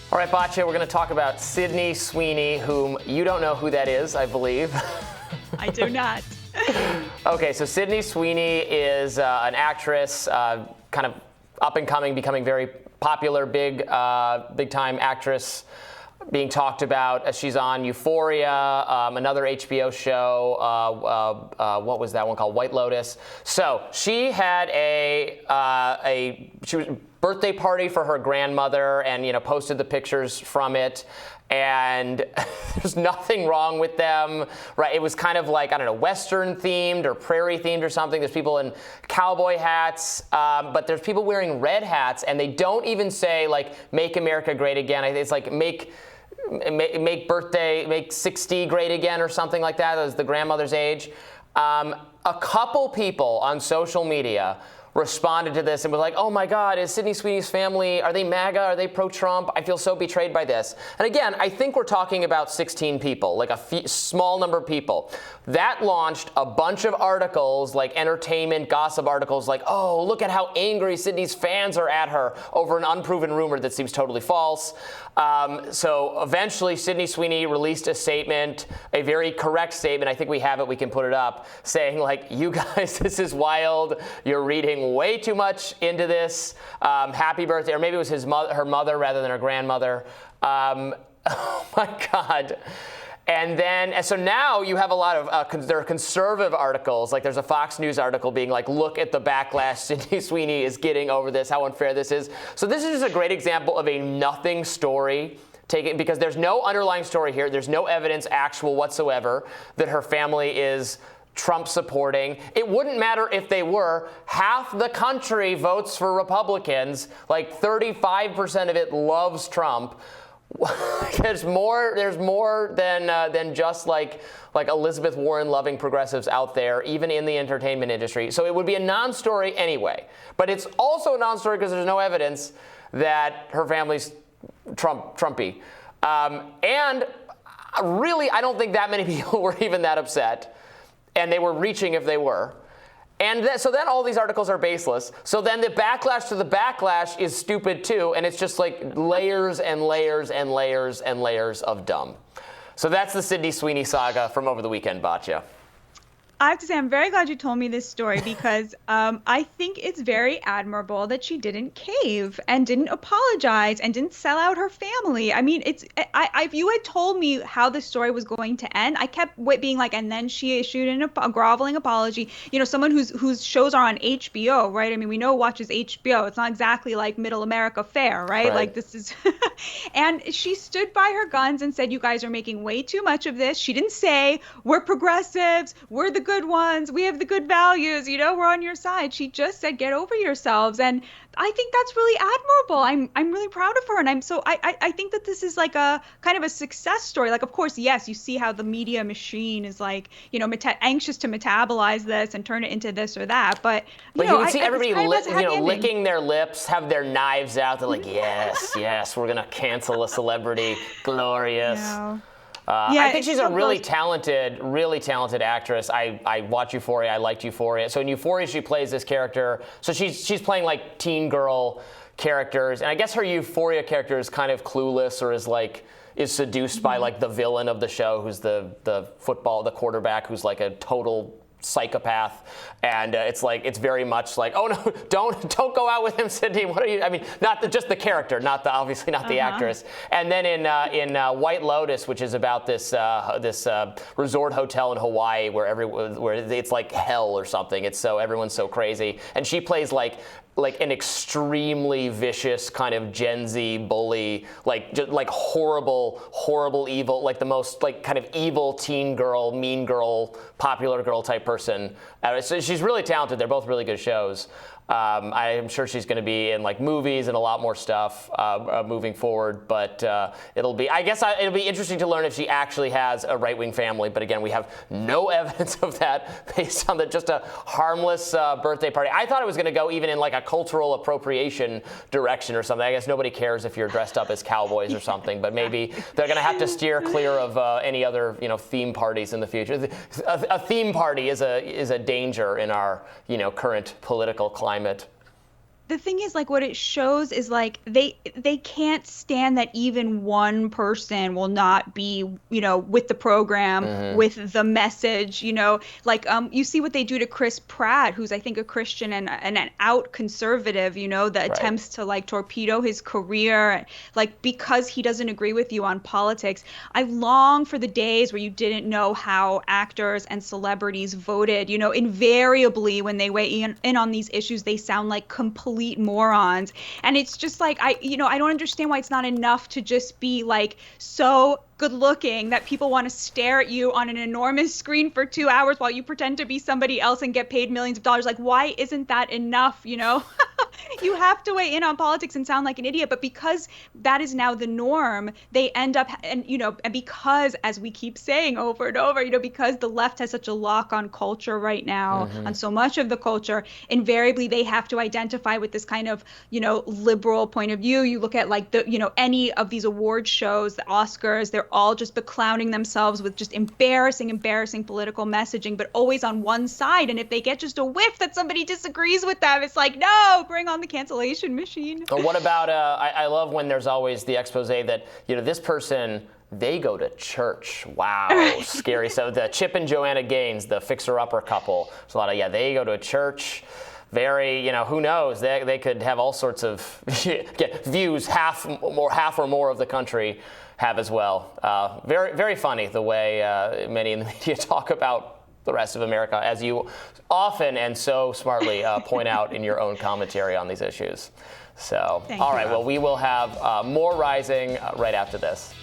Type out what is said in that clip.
All right, Batya, we're going to talk about Sydney Sweeney, whom you don't know who that is, I believe. I do not. Okay, so Sydney Sweeney is an actress, kind of up and coming, becoming very popular, big time actress, being talked about. She's on Euphoria, another HBO show. What was that one called? White Lotus. So she had a birthday party for her grandmother, and posted the pictures from it. And there's nothing wrong with them, right? It was kind of like, I don't know, Western themed or prairie themed or something. There's people in cowboy hats, but there's people wearing red hats, and they don't even say like "Make America Great Again." It's like make 60 great again or something like that. That was the grandmother's age. A couple people on social media responded to this and was like, oh my God, is Sydney Sweeney's family, are they MAGA? Are they pro-Trump? I feel so betrayed by this. And again, I think we're talking about 16 people, like a small number of people. That launched a bunch of articles, like entertainment, gossip articles, like, oh, look at how angry Sydney's fans are at her over an unproven rumor that seems totally false. So eventually, Sydney Sweeney released a statement, a very correct statement. I think we have it. We can put it up, saying like, you guys, this is wild. You're reading way too much into this. Happy birthday. Or maybe it was her mother rather than her grandmother. Oh my God. And then, so now you have a lot of, there are conservative articles, like there's a Fox News article being like, look at the backlash Sydney Sweeney is getting over this, how unfair this is. So this is just a great example of a nothing story, because there's no underlying story here. There's no evidence actual whatsoever that her family is Trump supporting. It wouldn't matter if they were. Half the country votes for Republicans, like 35% of it loves Trump. There's more than just like Elizabeth Warren loving progressives out there, even in the entertainment industry. So it would be a non-story anyway. But it's also a non-story because there's no evidence that her family's Trumpy. And really, I don't think that many people were even that upset. And they were reaching if they were. And so then all these articles are baseless. So then the backlash to the backlash is stupid too. And it's just like layers and layers and layers and layers of dumb. So that's the Sydney Sweeney saga from over the weekend, Batya. I have to say, I'm very glad you told me this story because I think it's very admirable that she didn't cave and didn't apologize and didn't sell out her family. I mean, if you had told me how this story was going to end, I kept being like, and then she issued a groveling apology. Someone whose shows are on HBO, right? I mean, we know watches HBO. It's not exactly like Middle America fare, right? Like this is, and she stood by her guns and said, you guys are making way too much of this. She didn't say, we're progressives, we're the good ones, we have the good values, we're on your side. She just said, get over yourselves. And I think that's really admirable. I'm really proud of her. And I think that this is like a kind of a success story. Like, of course, yes, you see how the media machine is like, anxious to metabolize this and turn it into this or that. But you can see everybody licking their lips, have their knives out. They're like, yes, we're going to cancel a celebrity. Glorious. I think she's a really talented actress. I watch Euphoria. I liked Euphoria. So in Euphoria, she plays this character. So she's playing like teen girl characters. And I guess her Euphoria character is kind of clueless or is seduced by like the villain of the show, who's the quarterback, who's like a total psychopath, and it's very much like, oh no, don't go out with him, Sydney. What are you? I mean, just the character, obviously not the actress. And then in White Lotus, which is about this resort hotel in Hawaii where it's like hell or something. It's so everyone's so crazy, and she plays like an extremely vicious kind of Gen Z bully, like horrible evil, like the most like kind of evil teen girl, mean girl, popular girl type person. So she's really talented. They're both really good shows. I'm sure she's going to be in like movies and a lot more stuff moving forward. But it'll be interesting to learn if she actually has a right-wing family. But again, we have no evidence of that based on just a harmless birthday party. I thought it was going to go even in like a cultural appropriation direction or something. I guess nobody cares if you're dressed up as cowboys or something. But maybe they're going to have to steer clear of any other theme parties in the future. A theme party is a danger in our current political climate. the thing is, like, what it shows is like they can't stand that even one person will not be, with the program, with the message, like you see what they do to Chris Pratt, who's I think a Christian and an out conservative, that attempts to like torpedo his career, like because he doesn't agree with you on politics. I long for the days where you didn't know how actors and celebrities voted. Invariably when they weigh in on these issues, they sound like complete morons. And it's just like, I don't understand why it's not enough to just be like so good looking that people want to stare at you on an enormous screen for 2 hours while you pretend to be somebody else and get paid millions of dollars. Like, why isn't that enough? You have to weigh in on politics and sound like an idiot. But because that is now the norm, they end up, and because, as we keep saying over and over, because the left has such a lock on culture right now, on so much of the culture, invariably they have to identify with this kind of, liberal point of view. You look at like any of these award shows, the Oscars, they're all just beclowning themselves with just embarrassing political messaging, but always on one side. And if they get just a whiff that somebody disagrees with them, it's like, no, bring on the cancellation machine. Or what about, I love when there's always the expose that, this person, they go to church. Wow, scary. So the Chip and Joanna Gaines, the fixer-upper couple, there's a lot of, they go to church. Very, who knows? They could have all sorts of views half or more of the country have as well. Very, very funny the way many in the media talk about the rest of America, as you often and so smartly point out in your own commentary on these issues. So, all right, well, we will have more Rising right after this.